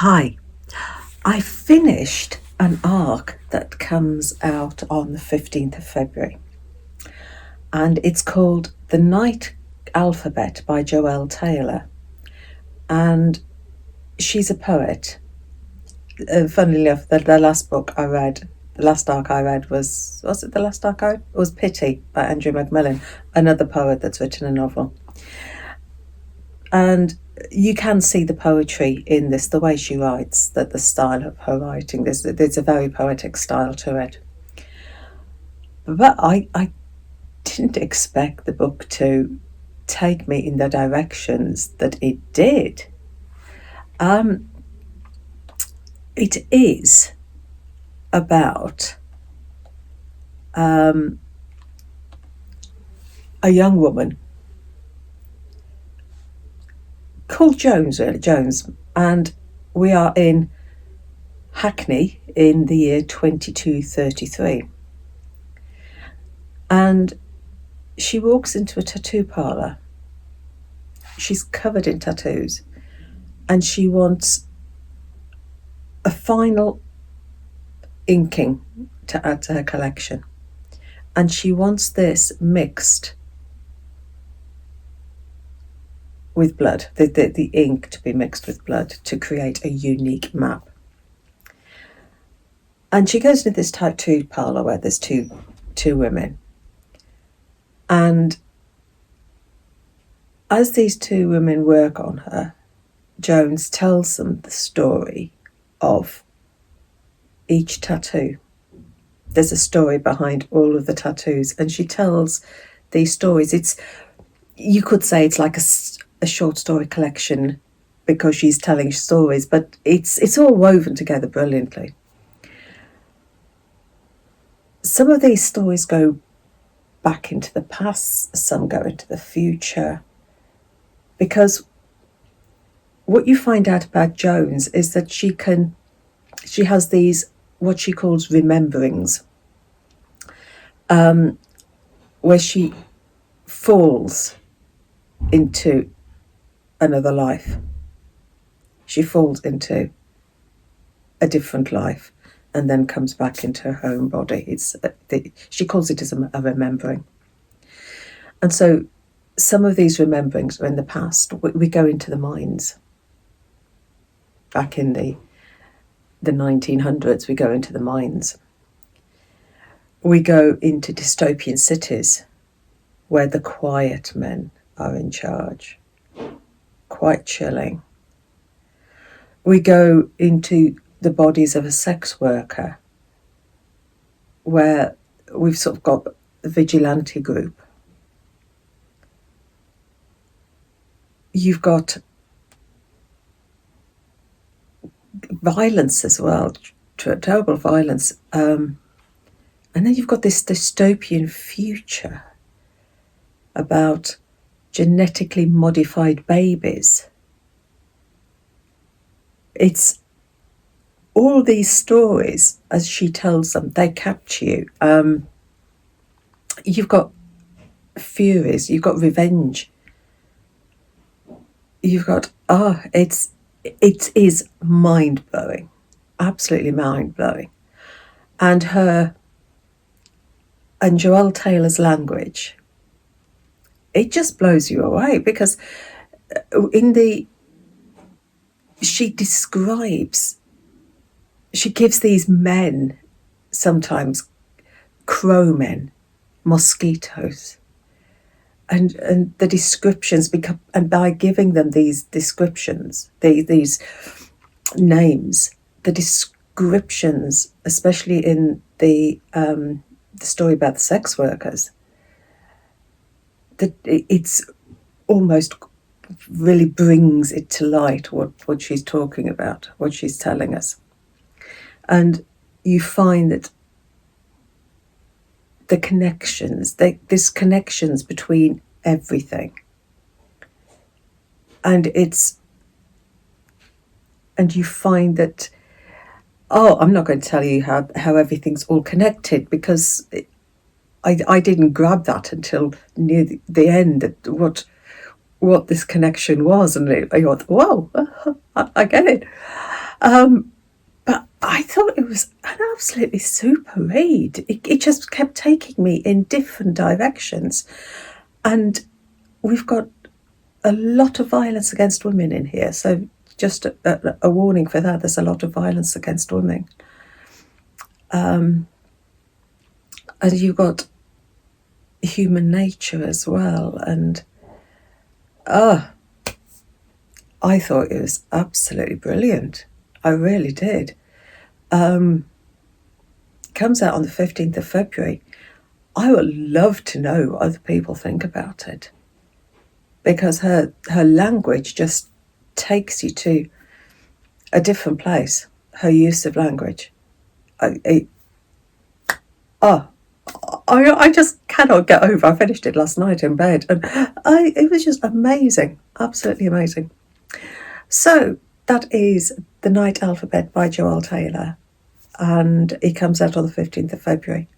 Hi, I finished an arc that comes out on the 15th of February, and it's called The Night Alphabet by Joelle Taylor. And she's a poet. Funnily enough, the last book I read, the last arc I read was it the last arc I read? It was Pity by Andrew Macmillan, another poet that's written a novel. And you can see the poetry in this, the way she writes, that the style of her writing, there's a very poetic style to it. But I didn't expect the book to take me in the directions that it did. It is about a young woman called Jones, and we are in Hackney in the year 2233. And she walks into a tattoo parlour. She's covered in tattoos, and she wants a final inking to add to her collection. And she wants this mixed with blood, the ink to be mixed with blood to create a unique map. And she goes into this tattoo parlour where there's two women. And as these two women work on her, Jones tells them the story of each tattoo. There's a story behind all of the tattoos, and she tells these stories. You could say it's like a short story collection because she's telling stories, but it's all woven together brilliantly. Some of these stories go back into the past, some go into the future, because what you find out about Jones is that she has these, what she calls rememberings, where she falls into another life. She falls into a different life and then comes back into her own body. She calls it as a remembering. And so some of these rememberings are in the past. We go into the mines. Back in the 1900s, we go into the mines. We go into dystopian cities where the quiet men are in charge. Quite chilling. We go into the bodies of a sex worker where we've sort of got the vigilante group. You've got violence as well, terrible violence. And then you've got this dystopian future about genetically modified babies. It's all these stories, as she tells them, they capture you. You've got furies, you've got revenge. You've got, it is mind-blowing, absolutely mind-blowing. And Joelle Taylor's language, it just blows you away, because she gives these men, sometimes crow men, mosquitoes, and the descriptions become, and by giving them these descriptions, these names, the descriptions, especially in the story about the sex workers, that it's almost really brings it to light what she's talking about, what she's telling us. And you find that the connections, there's connections between everything. And you find that, I'm not going to tell you how everything's all connected, because I didn't grab that until near the end, that what this connection was, and I thought, whoa, I get it. But I thought it was an absolutely super read. It just kept taking me in different directions. And we've got a lot of violence against women in here. So just a warning for that. There's a lot of violence against women. And you've got human nature as well. And I thought it was absolutely brilliant. I really did. Comes out on the 15th of February. I would love to know what other people think about it, because her language just takes you to a different place. Her use of language. I just cannot get over. I finished it last night in bed, and it was just amazing, absolutely amazing. So that is The Night Alphabet by Joelle Taylor, and it comes out on the 15th of February.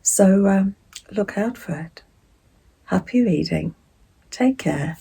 So look out for it. Happy reading. Take care.